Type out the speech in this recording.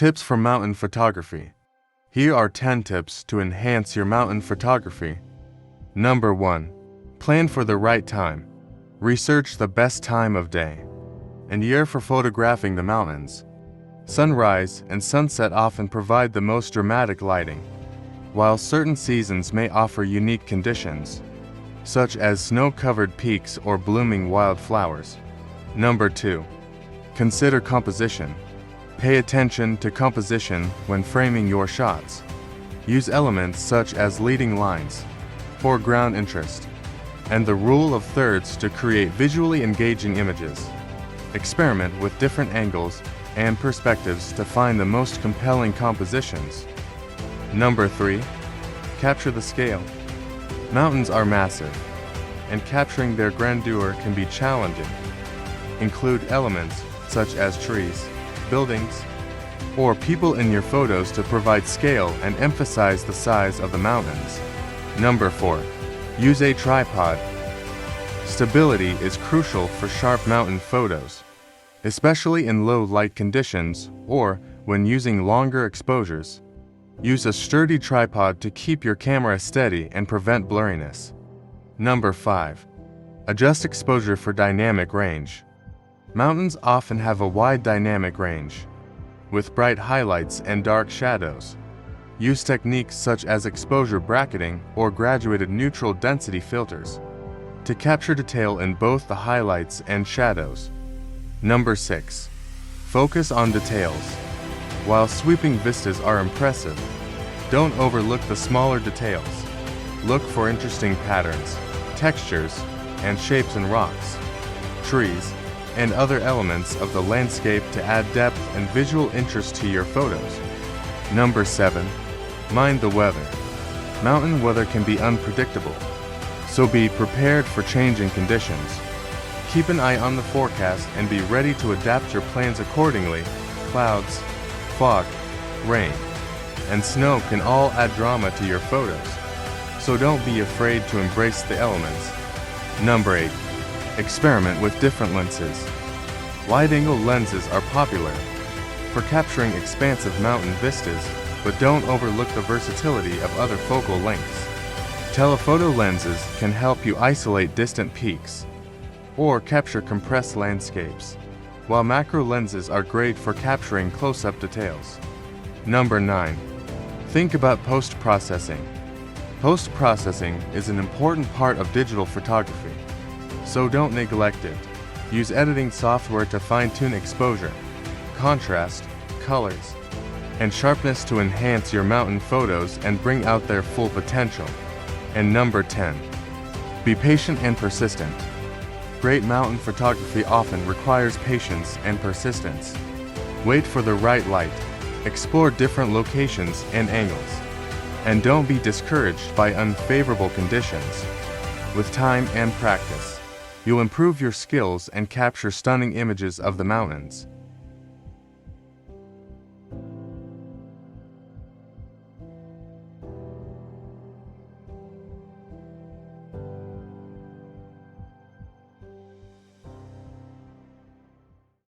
Tips for mountain photography. Here are 10 tips to enhance your mountain photography. Number 1. Plan for the right time. Research the best time of day and year for photographing the mountains. Sunrise and sunset often provide the most dramatic lighting, while certain seasons may offer unique conditions, such as snow-covered peaks or blooming wildflowers. Number 2. Consider composition. Pay attention to composition when framing your shots. Use elements such as leading lines, foreground interest, and the rule of thirds to create visually engaging images. Experiment with different angles and perspectives to find the most compelling compositions. Number 3. Capture the scale. Mountains are massive, and capturing their grandeur can be challenging. Include elements such as trees, buildings, or people in your photos to provide scale and emphasize the size of the mountains. Number 4. Use a tripod. Stability is crucial for sharp mountain photos, especially in low light conditions or when using longer exposures. Use a sturdy tripod to keep your camera steady and prevent blurriness. Number 5. Adjust exposure for dynamic range. Mountains often have a wide dynamic range, with bright highlights and dark shadows. Use techniques such as exposure bracketing or graduated neutral density filters to capture detail in both the highlights and shadows. Number 6. Focus on details. While sweeping vistas are impressive, don't overlook the smaller details. Look for interesting patterns, textures, and shapes in rocks, trees, and other elements of the landscape to add depth and visual interest to your photos. Number 7. Mind the weather. Mountain weather can be unpredictable, so be prepared for changing conditions. Keep an eye on the forecast and be ready to adapt your plans accordingly. Clouds, fog, rain, and snow can all add drama to your photos, so don't be afraid to embrace the elements. Number 8. Experiment with different lenses. Wide-angle lenses are popular for capturing expansive mountain vistas, but don't overlook the versatility of other focal lengths. Telephoto lenses can help you isolate distant peaks or capture compressed landscapes, while macro lenses are great for capturing close-up details. Number 9. Think about post-processing. Post-processing is an important part of digital photography, so don't neglect it. Use editing software to fine-tune exposure, contrast, colors, and sharpness to enhance your mountain photos and bring out their full potential. And number 10. Be patient and persistent. Great mountain photography often requires patience and persistence. Wait for the right light, explore different locations and angles, and don't be discouraged by unfavorable conditions. With time and practice, you'll improve your skills and capture stunning images of the mountains.